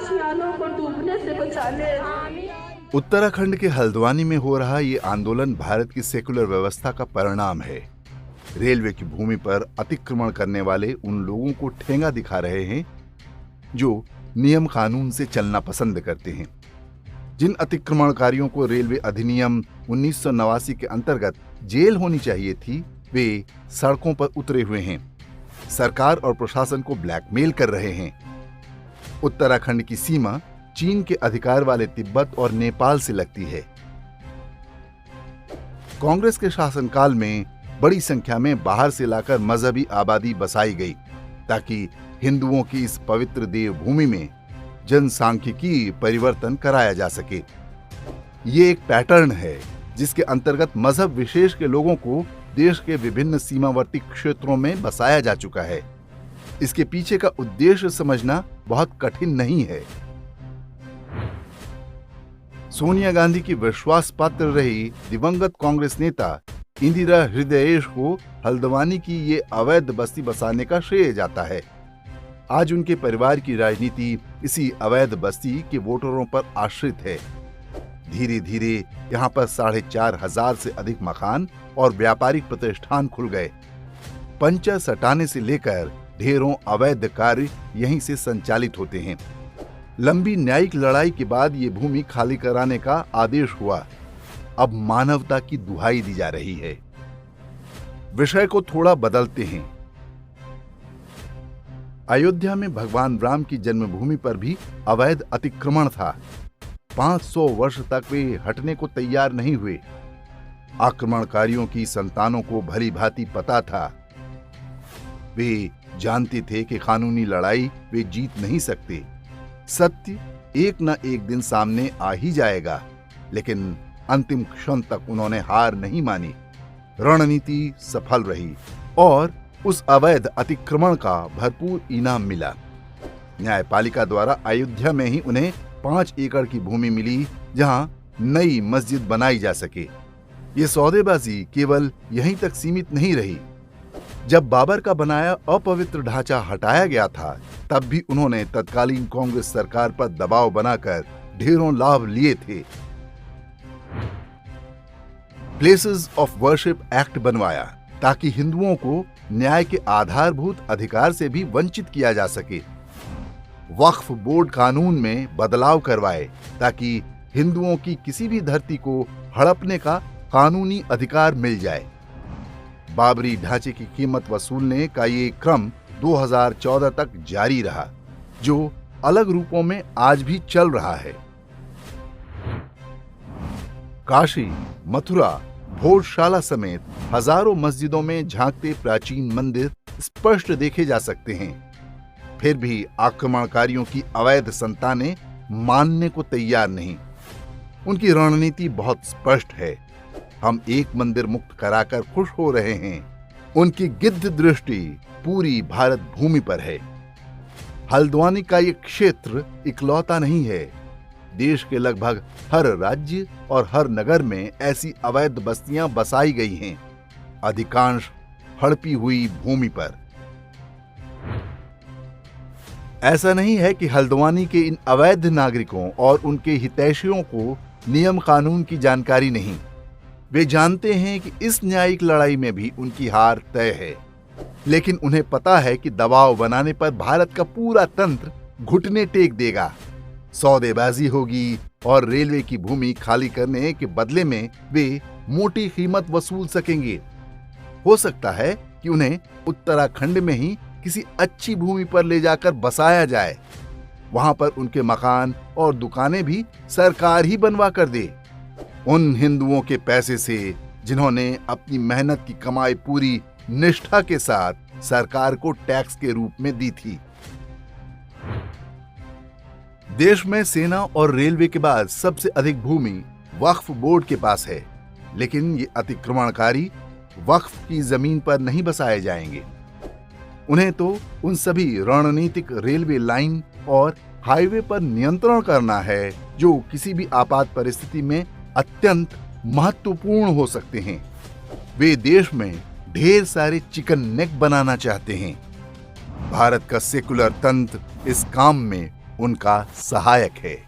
आशियानों को डूबने से बचा ले। उत्तराखंड के हल्द्वानी में हो रहा ये आंदोलन भारत की सेकुलर व्यवस्था का परिणाम है। रेलवे की भूमि पर अतिक्रमण करने वाले उन लोगों को ठेंगा दिखा रहे हैं जो नियम कानून से चलना पसंद करते हैं। जिन अतिक्रमणकारियों को रेलवे अधिनियम 1989 के अंतर्गत जेल होनी चाहिए थी, वे सड़कों पर उतरे हुए हैं, सरकार और प्रशासन को ब्लैकमेल कर रहे हैं। उत्तराखंड की सीमा चीन के अधिकार वाले तिब्बत और नेपाल से लगती है। कांग्रेस के शासनकाल में बड़ी संख्या में बाहर से लाकर मजहबी आबादी बसाई गई ताकि हिंदुओं की इस पवित्र देवभूमि में जनसांख्यिकी परिवर्तन कराया जा सके। ये एक पैटर्न है जिसके अंतर्गत मजहब विशेष के लोगों को देश के विभिन्न सीमावर्ती क्षेत्रों में बसाया जा चुका है। इसके पीछे का उद्देश्य समझना बहुत कठिन नहीं है। सोनिया गांधी की विश्वास पात्र रही दिवंगत कांग्रेस नेता इंदिरा हृदयेश को हल्द्वानी की ये अवैध बस्ती बसाने का श्रेय जाता है। आज उनके परिवार की राजनीति इसी अवैध बस्ती के वोटरों पर आश्रित है। धीरे धीरे यहाँ पर 4,500 से अधिक मकान और व्यापारिक प्रतिष्ठान खुल गए। पंचा सटाने से लेकर ढेरों अवैध कार्य यहीं से संचालित होते हैं। लंबी न्यायिक लड़ाई के बाद ये भूमि खाली कराने का आदेश हुआ। अब मानवता की दुहाई दी जा रही है। विषय को थोड़ा बदलते हैं। अयोध्या में भगवान राम की जन्मभूमि पर भी अवैध अतिक्रमण था। 500 वर्ष तक वे हटने को तैयार नहीं हुए। आक्रमणकारियों की संतानों को भली भांति पता था। वे जानते थे कि कानूनी लड़ाई वे जीत नहीं सकते। सत्य एक न एक दिन सामने आ ही जाएगा, लेकिन अंतिम क्षण तक उन्होंने हार नहीं मानी। रणनीति सफल रही और उस अवैध अतिक्रमण का भरपूर इनाम मिला। न्यायपालिका द्वारा अयोध्या में ही उन्हें 5 एकड़ की भूमि मिली जहां नई मस्जिद बनाई जा सके। ये सौदेबाजी केवल यहीं तक सीमित नहीं रही। जब बाबर का बनाया अपवित्र ढांचा हटाया गया था, तब भी उन्होंने तत्कालीन कांग्रेस सरकार पर दबाव बनाकर ढेरों लाभ लिए थे। प्लेसेस ऑफ वर्शिप एक्ट बनवाया ताकि हिंदुओं को न्याय के आधारभूत अधिकार से भी वंचित किया जा सके। वक्फ बोर्ड कानून में बदलाव करवाए ताकि हिंदुओं की किसी भी धरती को हड़पने का कानूनी अधिकार मिल जाए। बाबरी ढांचे की कीमत वसूलने का ये क्रम 2014 तक जारी रहा, जो अलग रूपों में आज भी चल रहा है। काशी, मथुरा, भोजशाला समेत हजारों मस्जिदों में झांकते प्राचीन मंदिर स्पष्ट देखे जा सकते हैं। फिर भी आक्रमणकारियों की अवैध संतानें मानने को तैयार नहीं। उनकी रणनीति बहुत स्पष्ट है। हम एक मंदिर मुक्त कराकर खुश हो रहे हैं। उनकी गिद्ध दृष्टि पूरी भारत भूमि पर है। हल्द्वानी का ये क्षेत्र इकलौता नहीं है। देश के लगभग हर राज्य और हर नगर में ऐसी अवैध बस्तियां बसाई गई हैं, अधिकांश हड़पी हुई भूमि पर। ऐसा नहीं है कि हल्द्वानी के इन अवैध नागरिकों और उनके हितैषियों को नियम कानून की जानकारी नहीं। वे जानते हैं कि इस न्यायिक लड़ाई में भी उनकी हार तय है, लेकिन उन्हें पता है कि दबाव बनाने पर भारत का पूरा तंत्र घुटने टेक देगा। सौदेबाजी होगी और रेलवे की भूमि खाली करने के बदले में वे मोटी कीमत वसूल सकेंगे। हो सकता है कि उन्हें उत्तराखंड में ही किसी अच्छी भूमि पर ले जाकर बसाया जाए। वहां पर उनके मकान और दुकानें भी सरकार ही बनवा कर दे। उन हिंदुओं के पैसे से जिन्होंने अपनी मेहनत की कमाई पूरी निष्ठा के साथ सरकार को टैक्स के रूप में दी थी। देश में सेना और रेलवे के बाद सबसे अधिक भूमि वक्फ बोर्ड के पास है, लेकिन ये अतिक्रमणकारी वक्फ की जमीन पर नहीं बसाए जाएंगे। उन्हें तो उन सभी रणनीतिक रेलवे लाइन और हाईवे पर नियंत्रण करना है जो किसी भी आपात परिस्थिति में अत्यंत महत्वपूर्ण हो सकते हैं। वे देश में ढेर सारे चिकन नेक बनाना चाहते हैं। भारत का सेकुलर तंत्र इस काम में उनका सहायक है।